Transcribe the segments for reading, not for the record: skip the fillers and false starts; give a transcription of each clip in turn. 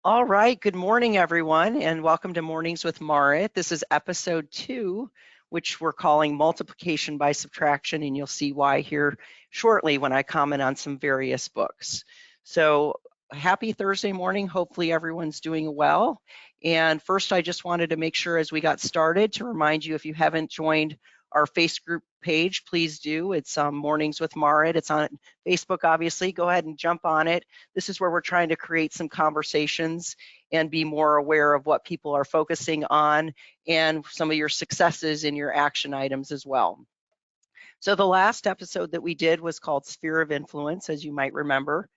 All right, good morning, everyone, and welcome to Mornings with Marit. This is episode 2, which we're calling Multiplication by Subtraction, and you'll see why here shortly when I comment on some various books. So happy Thursday morning. Hopefully everyone's doing well. And first, I just wanted to make sure as we got started to remind you, if you haven't joined our Facebook page, please do. It's Mornings with Marit. It's on Facebook, obviously. Go ahead and jump on it. This is where we're trying to create some conversations and be more aware of what people are focusing on and some of your successes in your action items as well. So the last episode that we did was called Sphere of Influence, as you might remember.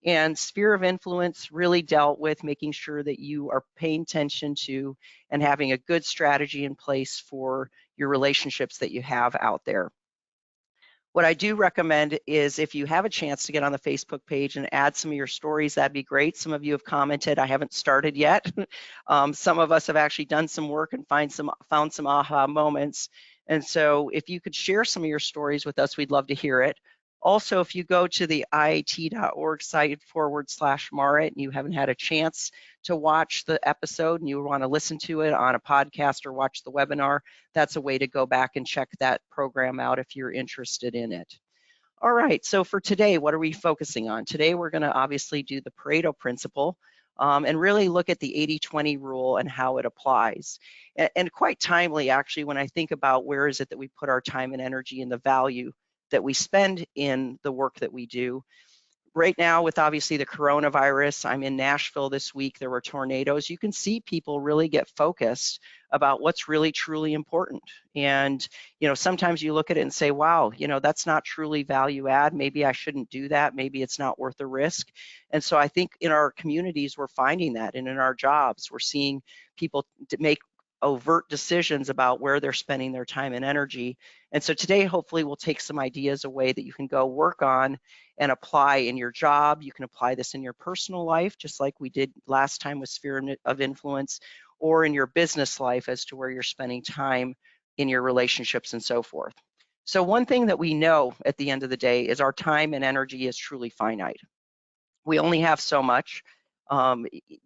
And Sphere of Influence really dealt with making sure that you are paying attention to and having a good strategy in place for your relationships that you have out there. What I do recommend is if you have a chance to get on the Facebook page and add some of your stories, that'd be great. Some of you have commented, I haven't started yet. Some of us have actually done some work and found some aha moments. And so if you could share some of your stories with us, we'd love to hear it. Also, if you go to the iat.org site /Marit and you haven't had a chance to watch the episode and you want to listen to it on a podcast or watch the webinar, that's a way to go back and check that program out if you're interested in it. All right, so for today, what are we focusing on? Today, we're going to obviously do the Pareto principle and really look at the 80-20 rule and how it applies. And quite timely, actually, when I think about where is it that we put our time and energy and the value that we spend in the work that we do. Right now, with obviously the coronavirus, I'm in Nashville this week, there were tornadoes. You can see people really get focused about what's really truly important. And, sometimes you look at it and say, wow, that's not truly value add. Maybe I shouldn't do that. Maybe it's not worth the risk. And so I think in our communities, we're finding that. And in our jobs, we're seeing people make overt decisions about where they're spending their time and energy. And so today, hopefully, we'll take some ideas away that you can go work on and apply in your job. You can apply this in your personal life, just like we did last time with Sphere of Influence, or in your business life as to where you're spending time in your relationships and so forth. So one thing that we know at the end of the day is our time and energy is truly finite. We only have so much.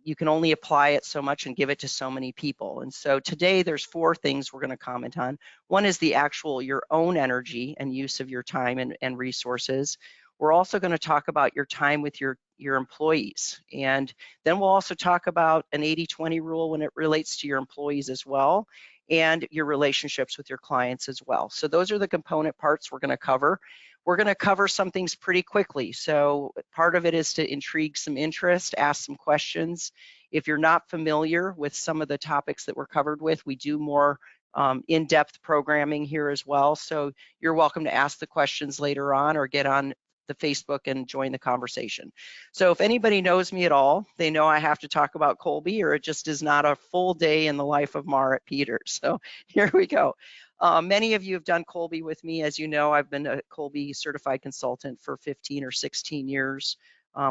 You can only apply it so much and give it to so many people. And so today there's 4 things we're going to comment on. One is the actual your own energy and use of your time and resources. We're also going to talk about your time with your employees. And then we'll also talk about an 80-20 rule when it relates to your employees as well, and your relationships with your clients as well. So those are the component parts we're going to cover. We're going to cover some things pretty quickly. So part of it is to intrigue some interest, ask some questions. If you're not familiar with some of the topics that we're covered with, we do more in-depth programming here as well. So you're welcome to ask the questions later on or get on the Facebook and join the conversation. So if anybody knows me at all, they know I have to talk about Kolbe, or it just is not a full day in the life of Marit Peters. So here we go. Many of you have done Kolbe with me. As you know, I've been a Kolbe certified consultant for 15 or 16 years.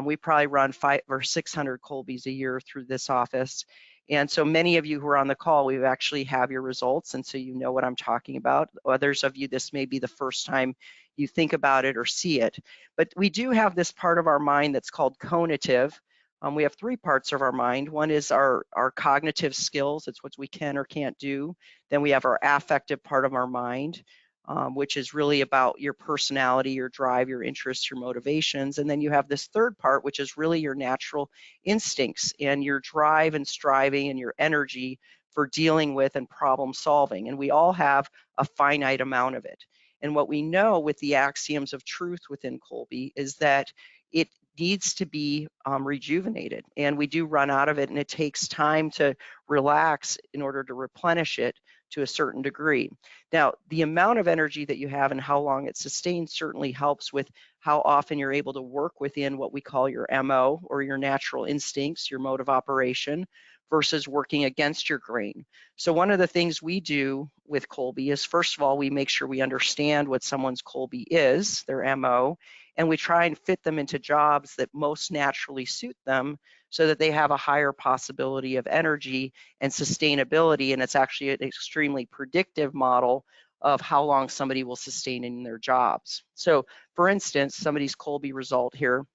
We probably run 500 or 600 Kolbes a year through this office. And so many of you who are on the call, we actually have your results, and so you know what I'm talking about. Others of you, this may be the first time you think about it or see it. But we do have this part of our mind that's called cognitive. We have 3 parts of our mind. One is our cognitive skills. It's what we can or can't do. Then we have our affective part of our mind, which is really about your personality, your drive, your interests, your motivations. And then you have this 3rd part, which is really your natural instincts and your drive and striving and your energy for dealing with and problem solving. And we all have a finite amount of it. And what we know with the axioms of truth within Kolbe is that it needs to be rejuvenated, and we do run out of it, and it takes time to relax in order to replenish it to a certain degree. Now, the amount of energy that you have and how long it sustains certainly helps with how often you're able to work within what we call your MO, or your natural instincts, your mode of operation, versus working against your grain. So one of the things we do with Kolbe is, first of all, we make sure we understand what someone's Kolbe is, their MO, and we try and fit them into jobs that most naturally suit them so that they have a higher possibility of energy and sustainability. And it's actually an extremely predictive model of how long somebody will sustain in their jobs. So for instance, somebody's Kolbe result here,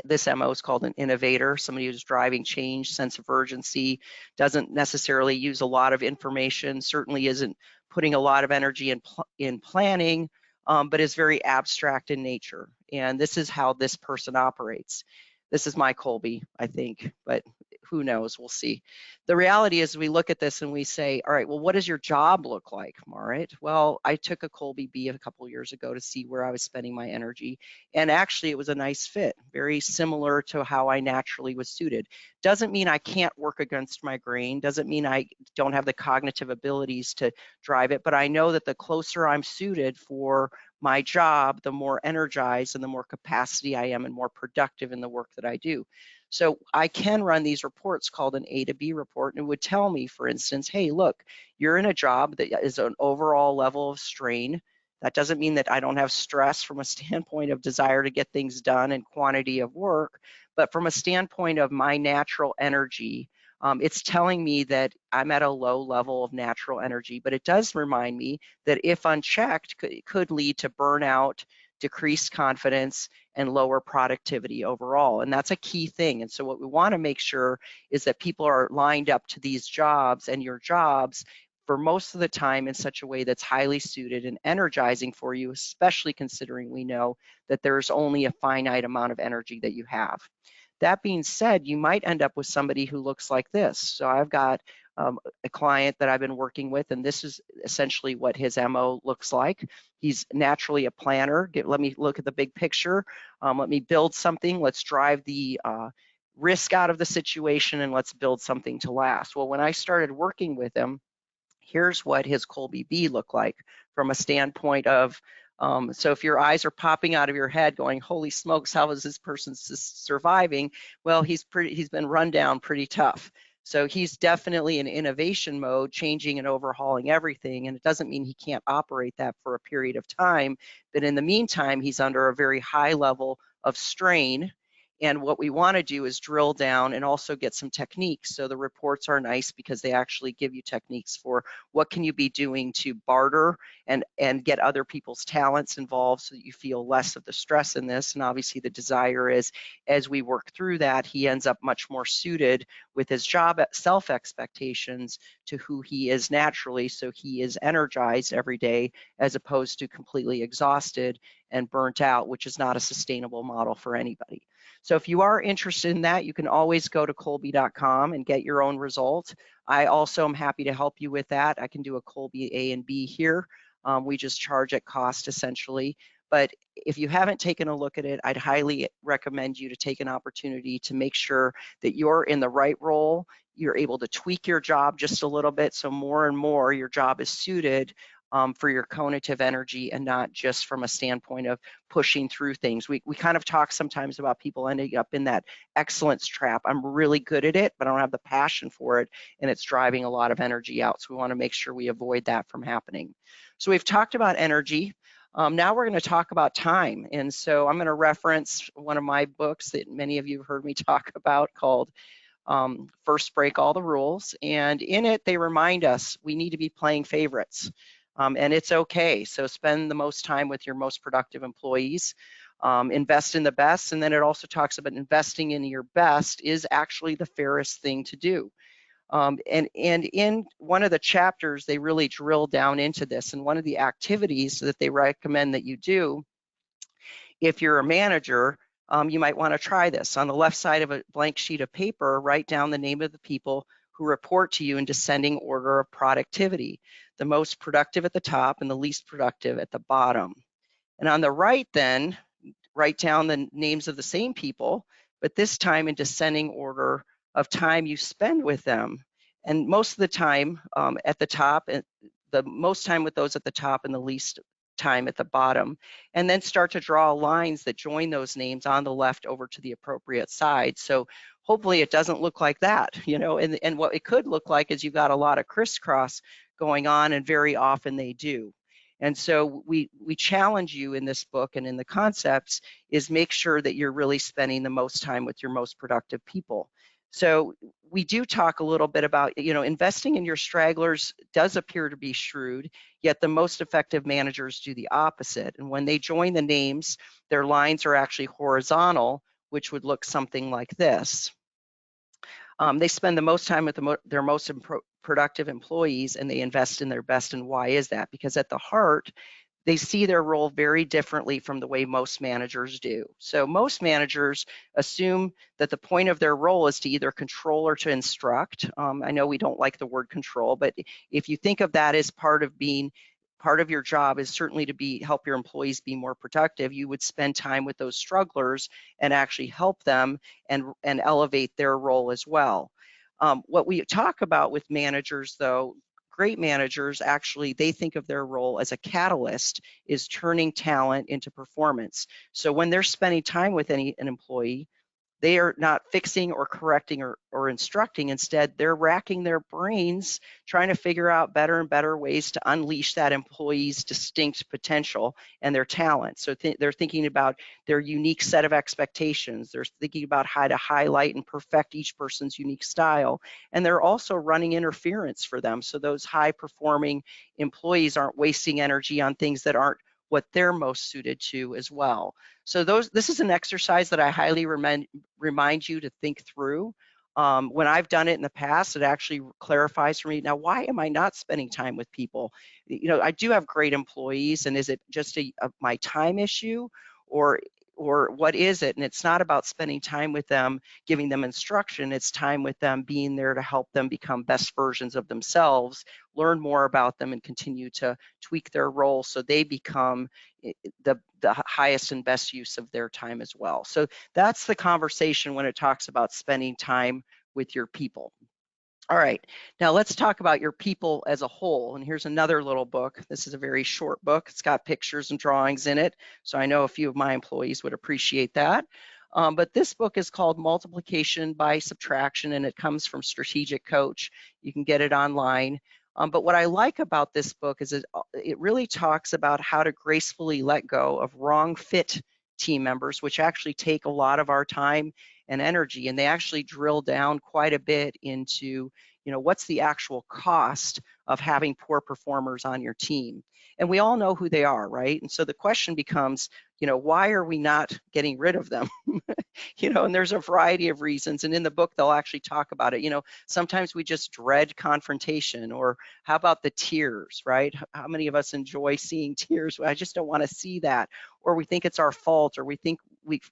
This MO is called an innovator, somebody who's driving change, sense of urgency, doesn't necessarily use a lot of information, certainly isn't putting a lot of energy in planning, but is very abstract in nature. And this is how this person operates. This is my Kolbe, I think, but who knows, we'll see. The reality is we look at this and we say, all right, well, what does your job look like, Marit? Well, I took a Kolbe B a couple years ago to see where I was spending my energy. And actually it was a nice fit, very similar to how I naturally was suited. Doesn't mean I can't work against my grain, doesn't mean I don't have the cognitive abilities to drive it, but I know that the closer I'm suited for my job, the more energized and the more capacity I am and more productive in the work that I do. So I can run these reports called an A to B report, and it would tell me, for instance, hey, look, you're in a job that is an overall level of strain. That doesn't mean that I don't have stress from a standpoint of desire to get things done and quantity of work, but from a standpoint of my natural energy, it's telling me that I'm at a low level of natural energy, but it does remind me that if unchecked, it could lead to burnout, decreased confidence, and lower productivity overall. And that's a key thing. And so what we want to make sure is that people are lined up to these jobs and your jobs for most of the time in such a way that's highly suited and energizing for you, especially considering we know that there's only a finite amount of energy that you have. That being said, you might end up with somebody who looks like this. So I've got a client that I've been working with, and this is essentially what his MO looks like. He's naturally a planner. Let me look at the big picture. Let me build something. Let's drive the risk out of the situation and let's build something to last. Well, when I started working with him, here's what his Kolbe B looked like from a standpoint of, so if your eyes are popping out of your head going, holy smokes, how is this person surviving? Well, he's been run down pretty tough. So he's definitely in innovation mode, changing and overhauling everything. And it doesn't mean he can't operate that for a period of time. But in the meantime, he's under a very high level of strain. And what we want to do is drill down and also get some techniques. So the reports are nice because they actually give you techniques for what can you be doing to barter and get other people's talents involved so that you feel less of the stress in this. And obviously the desire is, as we work through that, he ends up much more suited with his job self-expectations to who he is naturally. So he is energized every day as opposed to completely exhausted and burnt out, which is not a sustainable model for anybody. So if you are interested in that, you can always go to Kolbe.com and get your own result. I also am happy to help you with that. I can do a Kolbe A and B here. We just charge at cost essentially. But if you haven't taken a look at it, I'd highly recommend you to take an opportunity to make sure that you're in the right role. You're able to tweak your job just a little bit so more and more your job is suited for your cognitive energy and not just from a standpoint of pushing through things. We kind of talk sometimes about people ending up in that excellence trap. I'm really good at it, but I don't have the passion for it, and it's driving a lot of energy out. So we want to make sure we avoid that from happening. So we've talked about energy. Now we're going to talk about time. And so I'm going to reference one of my books that many of you have heard me talk about called First Break All the Rules. And in it, they remind us we need to be playing favorites. And it's okay. So spend the most time with your most productive employees, invest in the best. And then it also talks about investing in your best is actually the fairest thing to do. And in one of the chapters, they really drill down into this. And one of the activities that they recommend that you do, if you're a manager, you might want to try this. On the left side of a blank sheet of paper, write down the name of the people who report to you in descending order of productivity, the most productive at the top and the least productive at the bottom. And on the right then, write down the names of the same people, but this time in descending order of time you spend with them. And most of the time at the top, the most time with those at the top and the least time at the bottom, and then start to draw lines that join those names on the left over to the appropriate side. So hopefully it doesn't look like that, you know, and what it could look like is you've got a lot of crisscross going on, and very often they do. And so we challenge you in this book and in the concepts is make sure that you're really spending the most time with your most productive people. So we do talk a little bit about, you know, investing in your stragglers does appear to be shrewd, yet the most effective managers do the opposite. And when they join the names, their lines are actually horizontal, which would look something like this. They spend the most time with their most productive employees, and they invest in their best. And why is that? Because at the heart, they see their role very differently from the way most managers do. So most managers assume that the point of their role is to either control or to instruct. I know we don't like the word control, but if you think of that as part of your job is certainly to help your employees be more productive, you would spend time with those strugglers and actually help them and elevate their role as well. What we talk about with managers, though, great managers actually, they think of their role as a catalyst, is turning talent into performance. So when they're spending time with an employee, they are not fixing or correcting or instructing. Instead, they're racking their brains trying to figure out better and better ways to unleash that employee's distinct potential and their talent. So they're thinking about their unique set of expectations. They're thinking about how to highlight and perfect each person's unique style. And they're also running interference for them. So those high-performing employees aren't wasting energy on things that aren't what they're most suited to as well. So this is an exercise that I highly remind you to think through. When I've done it in the past, it actually clarifies for me, now, why am I not spending time with people? You know, I do have great employees, and is it just my time issue, or what is it? And it's not about spending time with them, giving them instruction. It's time with them, being there to help them become best versions of themselves, learn more about them, and continue to tweak their role so they become the highest and best use of their time as well. So that's the conversation when it talks about spending time with your people. All right, now let's talk about your people as a whole. And here's another little book. This is a very short book. It's got pictures and drawings in it. So I know a few of my employees would appreciate that. But this book is called Multiplication by Subtraction, and it comes from Strategic Coach. You can get it online. But what I like about this book is it really talks about how to gracefully let go of wrong fit team members, which actually take a lot of our time and energy, and they actually drill down quite a bit into, you know, what's the actual cost of having poor performers on your team. And we all know who they are, right? And so the question becomes, you know, why are we not getting rid of them? You know, and there's a variety of reasons. And in the book, they'll actually talk about it. You know, sometimes we just dread confrontation, or how about the tears, right? How many of us enjoy seeing tears? I just don't want to see that. Or we think it's our fault, or we think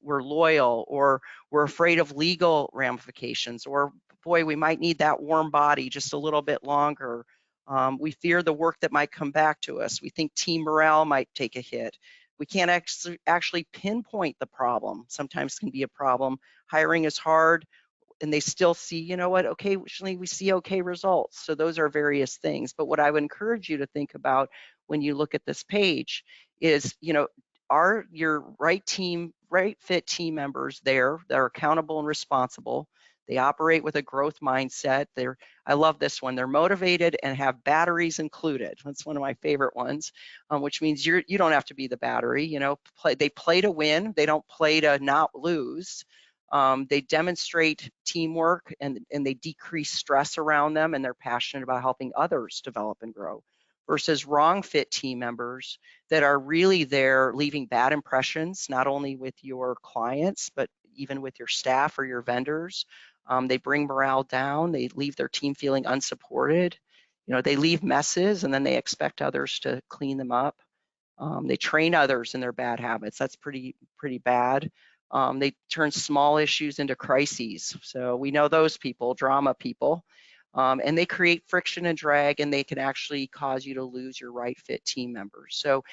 we're loyal, or we're afraid of legal ramifications, or boy, we might need that warm body just a little bit longer. We fear the work that might come back to us. We think team morale might take a hit. We can't actually pinpoint the problem. Sometimes it can be a problem. Hiring is hard, and they still see, you know what, occasionally we see okay results. So those are various things. But what I would encourage you to think about when you look at this page is, you know, are your right fit team members there that are accountable and responsible? They operate with a growth mindset. I love this one. They're motivated and have batteries included. That's one of my favorite ones, which means you don't have to be the battery. You know, they play to win. They don't play to not lose. They demonstrate teamwork, and they decrease stress around them, and they're passionate about helping others develop and grow. Versus wrong fit team members that are really there leaving bad impressions, not only with your clients, but even with your staff or your vendors. They bring morale down. They leave their team feeling unsupported. You know, they leave messes, and then they expect others to clean them up. They train others in their bad habits. That's pretty bad. They turn small issues into crises. So we know those people, drama people. And they create friction and drag, and they can actually cause you to lose your right fit team members. So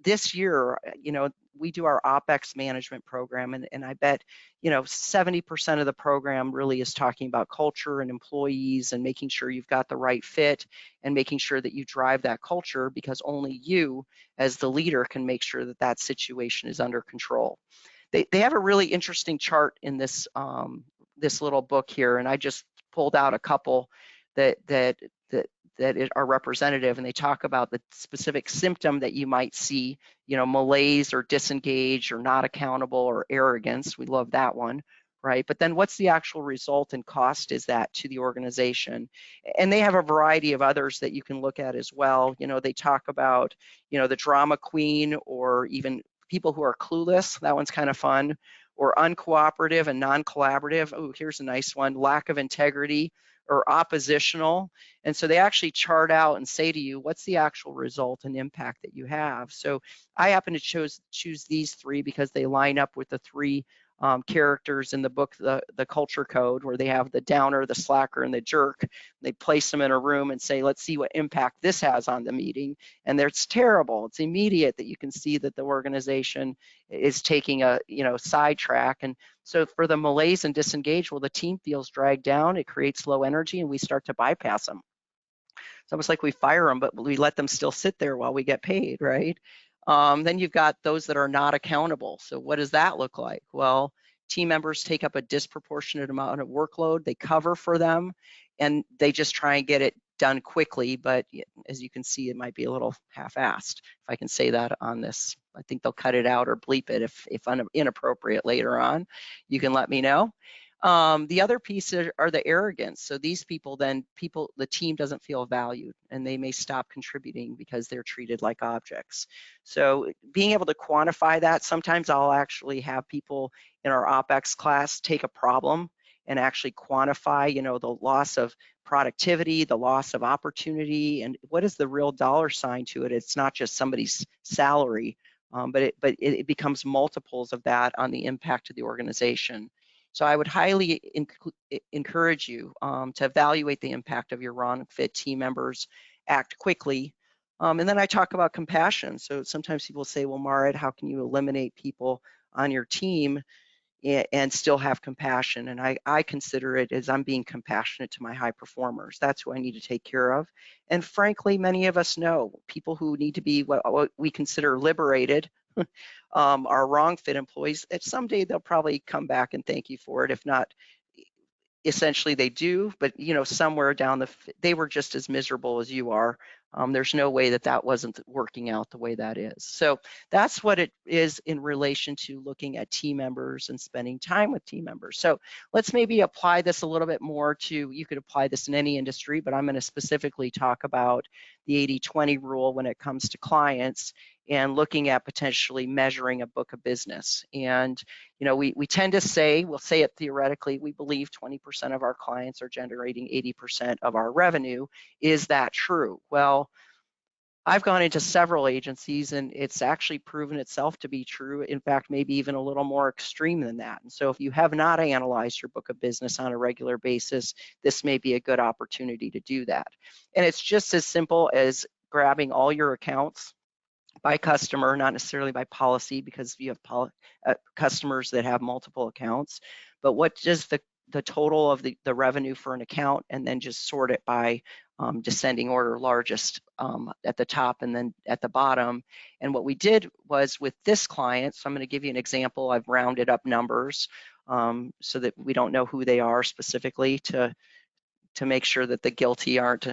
this year, you know, we do our OpEx management program, and I bet, you know, 70% of the program really is talking about culture and employees and making sure you've got the right fit and making sure that you drive that culture, because only you as the leader can make sure that that situation is under control. They have a really interesting chart in this this little book here, and I just pulled out a couple that are representative, and they talk about the specific symptom that you might see, you know, malaise or disengage or not accountable or arrogance. We love that one, right? But then what's the actual result and cost is that to the organization? And they have a variety of others that you can look at as well. You know, they talk about, you know, the drama queen, or even people who are clueless. That one's kind of fun. or uncooperative and non-collaborative. Oh, here's a nice one, lack of integrity or oppositional. And so they actually chart out and say to you, what's the actual result and impact that you have? So I happen to choose these three because they line up with the three characters in the book, the culture code, where they have the downer, the slacker, and the jerk. They place them in a room and say, let's see what impact this has on the meeting. And it's terrible. It's immediate that you can see that the organization is taking a sidetrack. And so for the malaise and disengage, well, the team feels dragged down, it creates low energy, and we start to bypass them. It's almost like we fire them, but we let them still sit there while we get paid, right? Then you've got those that are not accountable. So what does that look like? Well, team members take up a disproportionate amount of workload, they cover for them, and they just try and get it done quickly, but as you can see, it might be a little half-assed, if I can say that on this. I think they'll cut it out or bleep it if inappropriate later on. You can let me know. The other piece are the arrogance. So these people, the team doesn't feel valued, and they may stop contributing because they're treated like objects. So being able to quantify that, sometimes I'll actually have people in our OpEx class take a problem and actually quantify, the loss of productivity, the loss of opportunity, and what is the real dollar sign to it. It's not just somebody's salary, but it becomes multiples of that on the impact of the organization. So I would highly encourage you to evaluate the impact of your wrong fit team members, act quickly. And then I talk about compassion. So sometimes people say, well, Marit, how can you eliminate people on your team and still have compassion? And I consider it as I'm being compassionate to my high performers. That's who I need to take care of. And frankly, many of us know people who need to be what we consider liberated are wrong fit employees. And someday they'll probably come back and thank you for it. If not, essentially they do, but somewhere down they were just as miserable as you are. There's no way that wasn't working out the way that is. So that's what it is in relation to looking at team members and spending time with team members. So let's maybe apply this a little bit more to, you could apply this in any industry, but I'm going to specifically talk about the 80-20 rule when it comes to clients and looking at potentially measuring a book of business. And we tend to say, we'll say it theoretically, we believe 20% of our clients are generating 80% of our revenue. Is that true? Well, I've gone into several agencies and it's actually proven itself to be true. In fact, maybe even a little more extreme than that. And so if you have not analyzed your book of business on a regular basis, this may be a good opportunity to do that. And it's just as simple as grabbing all your accounts by customer, not necessarily by policy, because you have customers that have multiple accounts, but what does the total of the revenue for an account, and then just sort it by descending order, largest at the top and then at the bottom. And what we did was with this client, so I'm going to give you an example. I've rounded up numbers so that we don't know who they are specifically to make sure that the guilty aren't,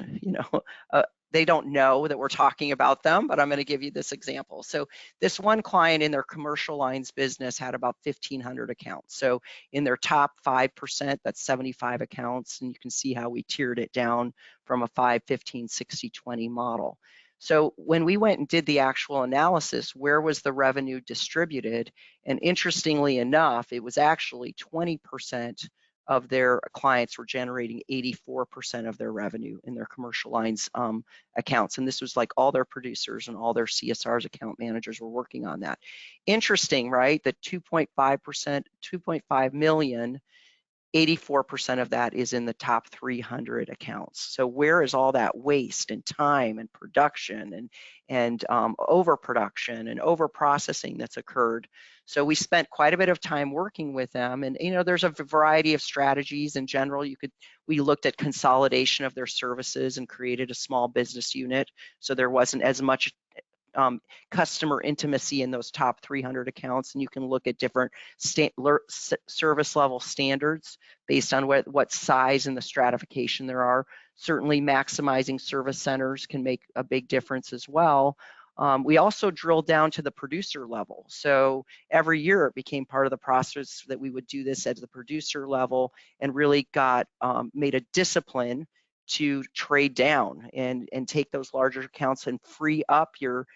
they don't know that we're talking about them, but I'm going to give you this example. So this one client in their commercial lines business had about 1,500 accounts. So in their top 5%, that's 75 accounts, and you can see how we tiered it down from a 5, 15, 60, 20 model. So when we went and did the actual analysis, where was the revenue distributed? And interestingly enough, it was actually 20% of their clients were generating 84% of their revenue in their commercial lines accounts. And this was like all their producers and all their CSRs, account managers were working on that. Interesting, right? That 2.5%, 2.5 million, 84% of that is in the top 300 accounts. So where is all that waste and time and production and overproduction and overprocessing that's occurred? So we spent quite a bit of time working with them, and there's a variety of strategies in general. We looked at consolidation of their services and created a small business unit, so there wasn't as much customer intimacy in those top 300 accounts, and you can look at different service level standards based on what size and the stratification there are. Certainly maximizing service centers can make a big difference as well. We also drilled down to the producer level. So every year it became part of the process that we would do this at the producer level, and really made a discipline to trade down and take those larger accounts and free up your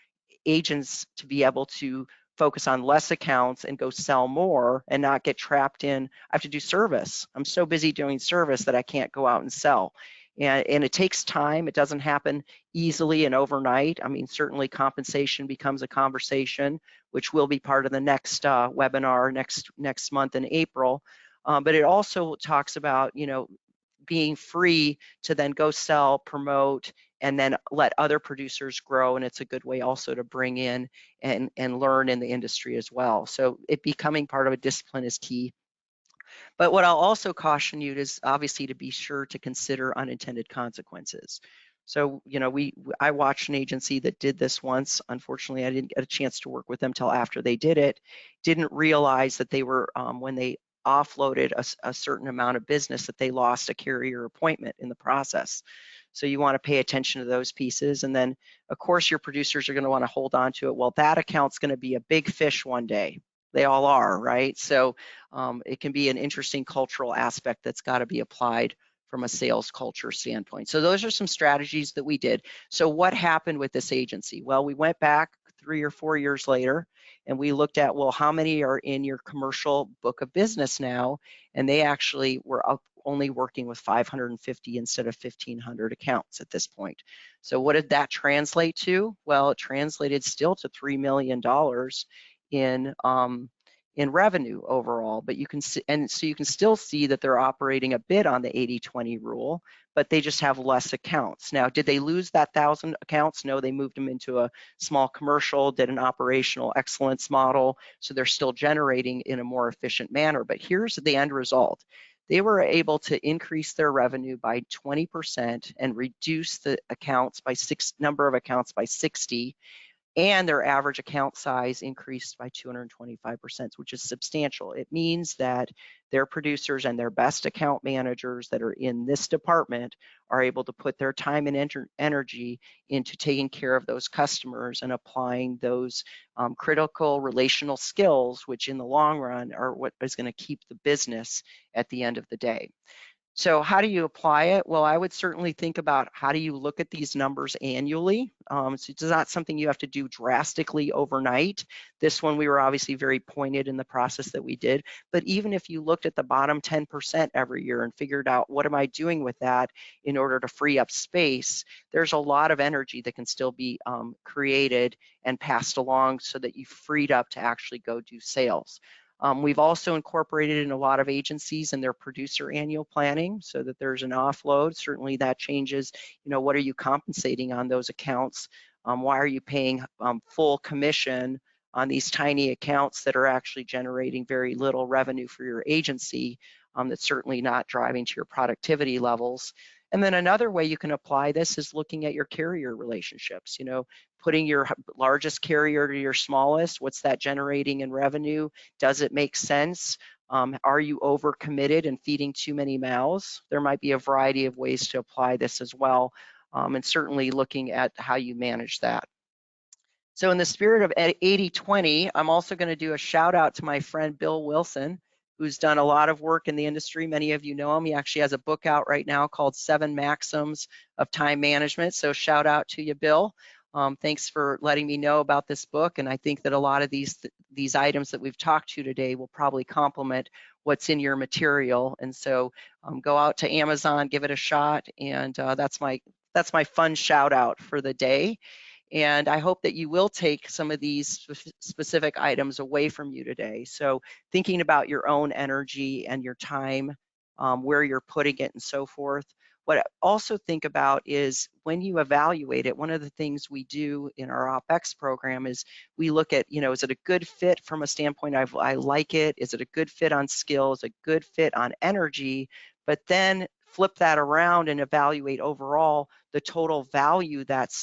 agents to be able to focus on less accounts and go sell more and not get trapped in, I have to do service. I'm so busy doing service that I can't go out and sell. And it takes time. It doesn't happen easily and overnight. I mean, certainly compensation becomes a conversation, which will be part of the next webinar next month in April. But it also talks about, being free to then go sell, promote, and then let other producers grow. And it's a good way also to bring in and learn in the industry as well. So it becoming part of a discipline is key. But what I'll also caution you is obviously to be sure to consider unintended consequences. So, I watched an agency that did this once. Unfortunately, I didn't get a chance to work with them till after they did it. Didn't realize that they were, when they offloaded a certain amount of business, that they lost a carrier appointment in the process. So you want to pay attention to those pieces. And then, of course, your producers are going to want to hold on to it. Well, that account's going to be a big fish one day. They all are, right? So it can be an interesting cultural aspect that's got to be applied from a sales culture standpoint. So those are some strategies that we did. So what happened with this agency? Well, we went back 3 or 4 years later and we looked at, well, how many are in your commercial book of business now? And they actually were only working with 550 instead of 1,500 accounts at this point. So what did that translate to? Well, it translated still to $3 million in revenue overall, but you can see, and so you can still see that they're operating a bit on the 80-20 rule, but they just have less accounts. Now, did they lose that 1,000 accounts? No, they moved them into a small commercial, did an operational excellence model, so they're still generating in a more efficient manner. But here's the end result. They were able to increase their revenue by 20% and reduce the accounts by number of accounts by 60. And their average account size increased by 225%, which is substantial. It means that their producers and their best account managers that are in this department are able to put their time and energy into taking care of those customers and applying those critical relational skills, which in the long run are what is going to keep the business at the end of the day. So how do you apply it? Well, I would certainly think about how do you look at these numbers annually. So it's not something you have to do drastically overnight. This one, we were obviously very pointed in the process that we did. But even if you looked at the bottom 10% every year and figured out what am I doing with that in order to free up space, there's a lot of energy that can still be created and passed along so that you freed up to actually go do sales. We've also incorporated in a lot of agencies in their producer annual planning so that there's an offload. Certainly that changes, what are you compensating on those accounts? Why are you paying full commission on these tiny accounts that are actually generating very little revenue for your agency? That's certainly not driving to your productivity levels. And then another way you can apply this is looking at your carrier relationships, putting your largest carrier to your smallest. What's that generating in revenue? Does it make sense? Are you overcommitted and feeding too many mouths? There might be a variety of ways to apply this as well, and certainly looking at how you manage that. So in the spirit of 80-20, I'm also going to do a shout out to my friend Bill Wilson, who's done a lot of work in the industry. Many of you know him. He actually has a book out right now called 7 Maxims of Time Management. So shout out to you, Bill. Thanks for letting me know about this book. And I think that a lot of these items that we've talked to today will probably complement what's in your material. And so go out to Amazon, give it a shot. And that's my fun shout out for the day. And I hope that you will take some of these specific items away from you today. So thinking about your own energy and your time, where you're putting it and so forth. What I also think about is when you evaluate it, one of the things we do in our OpEx program is we look at, is it a good fit from a standpoint of I like it? Is it a good fit on skills, a good fit on energy? But then flip that around and evaluate overall the total value that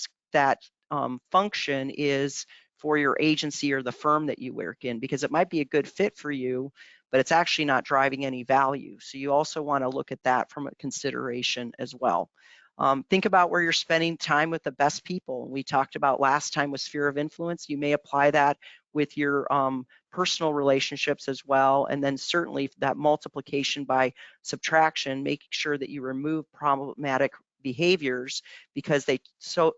function is for your agency or the firm that you work in, because it might be a good fit for you, but it's actually not driving any value. So you also want to look at that from a consideration as well. Think about where you're spending time with the best people. We talked about last time with sphere of influence. You may apply that with your personal relationships as well. And then certainly that multiplication by subtraction, making sure that you remove problematic behaviors because they so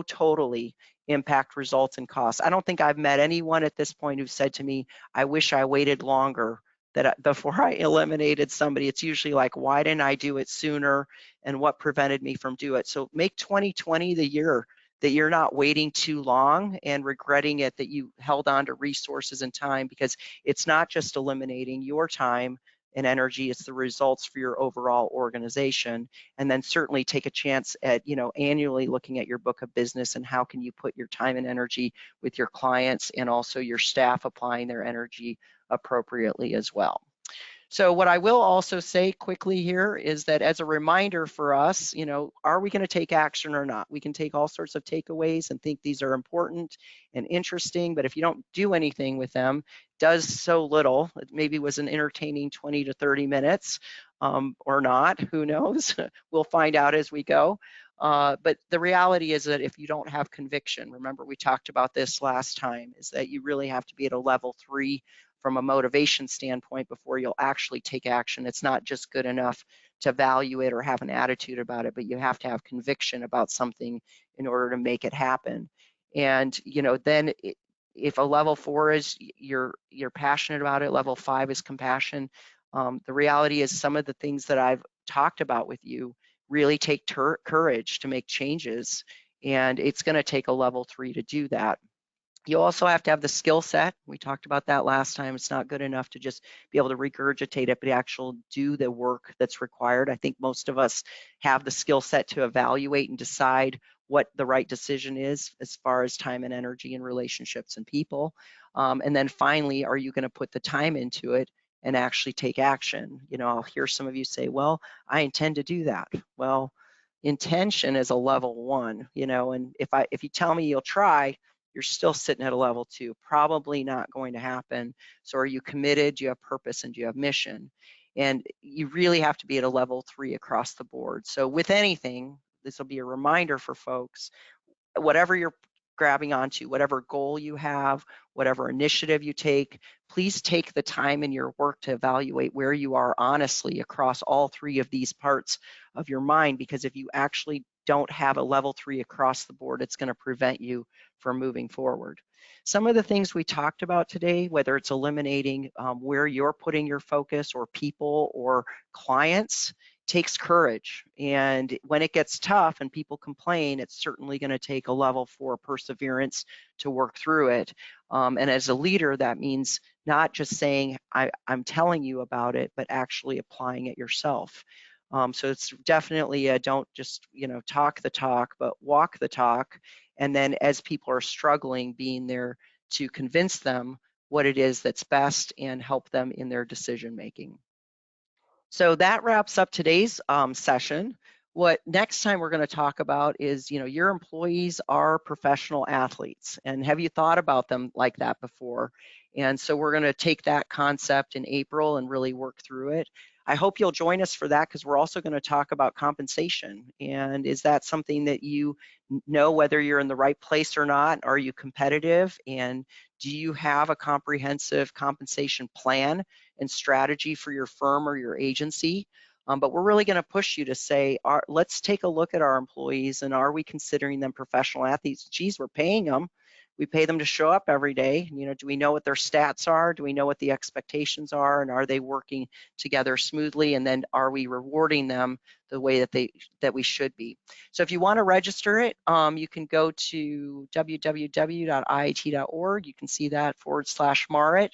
totally impact, results, and costs. I don't think I've met anyone at this point who said to me, I wish I waited longer before I eliminated somebody. It's usually like, why didn't I do it sooner, and what prevented me from doing it? So make 2020 the year that you're not waiting too long and regretting it that you held on to resources and time, because it's not just eliminating your time and energy, it's the results for your overall organization. And then certainly take a chance at, annually looking at your book of business and how can you put your time and energy with your clients and also your staff applying their energy appropriately as well. So what I will also say quickly here is that as a reminder for us, are we going to take action or not? We can take all sorts of takeaways and think these are important and interesting, but if you don't do anything with them, does so little. It maybe was an entertaining 20 to 30 minutes or not, who knows? We'll find out as we go. But the reality is that if you don't have conviction, remember we talked about this last time, is that you really have to be at a level 3 from a motivation standpoint before you'll actually take action. It's not just good enough to value it or have an attitude about it, but you have to have conviction about something in order to make it happen. And then if a level 4 is you're passionate about it, level 5 is compassion. The reality is some of the things that I've talked about with you really take courage to make changes, and it's going to take a level 3 to do that. You also have to have the skill set. We talked about that last time. It's not good enough to just be able to regurgitate it, but actually do the work that's required. I think most of us have the skill set to evaluate and decide what the right decision is as far as time and energy and relationships and people. And then finally, are you going to put the time into it and actually take action? I'll hear some of you say, well, I intend to do that. Well, intention is a level 1, and if you tell me you'll try, you're still sitting at a level 2, probably not going to happen. So are you committed? Do you have purpose, and do you have mission? And you really have to be at a level 3 across the board. So with anything, this will be a reminder for folks, whatever you're grabbing onto, whatever goal you have, whatever initiative you take, please take the time in your work to evaluate where you are honestly across all 3 of these parts of your mind, because if you actually don't have a level 3 across the board, it's going to prevent you from moving forward. Some of the things we talked about today, whether it's eliminating where you're putting your focus or people or clients, takes courage. And when it gets tough and people complain, it's certainly going to take a level 4 perseverance to work through it. And as a leader, that means not just saying, I'm telling you about it, but actually applying it yourself. So it's definitely don't just talk the talk, but walk the talk. And then as people are struggling, being there to convince them what it is that's best and help them in their decision making. So that wraps up today's session. What next time we're going to talk about is, your employees are professional athletes, and have you thought about them like that before? And so we're going to take that concept in April and really work through it. I hope you'll join us for that, because we're also going to talk about compensation. And is that something that you know whether you're in the right place or not? Are you competitive? And do you have a comprehensive compensation plan and strategy for your firm or your agency? But we're really going to push you to say, let's take a look at our employees, and are we considering them professional athletes? Geez, we're paying them. We pay them to show up every day. Do we know what their stats are? Do we know what the expectations are? And are they working together smoothly? And then are we rewarding them the way that we should be? So if you want to register it, you can go to www.iit.org. You can see that /Marit.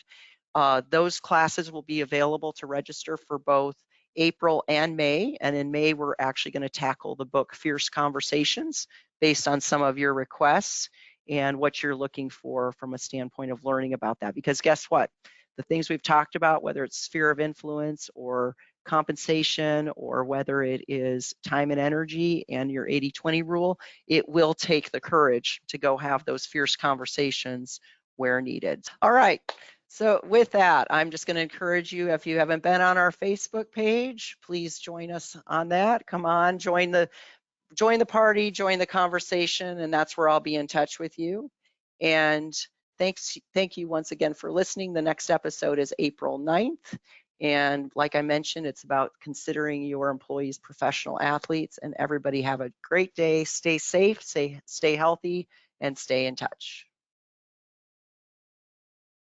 Those classes will be available to register for both April and May. And in May, we're actually going to tackle the book Fierce Conversations based on some of your requests and what you're looking for from a standpoint of learning about that. Because guess what? The things we've talked about, whether it's sphere of influence or compensation, or whether it is time and energy and your 80-20 rule, it will take the courage to go have those fierce conversations where needed. All right. So with that, I'm just going to encourage you, if you haven't been on our Facebook page, please join us on that. Come on, join the party, join the conversation, and that's where I'll be in touch with you. And thank you once again for listening. The next episode is April 9th. And like I mentioned, it's about considering your employees professional athletes. And everybody have a great day. Stay safe, stay healthy, and stay in touch.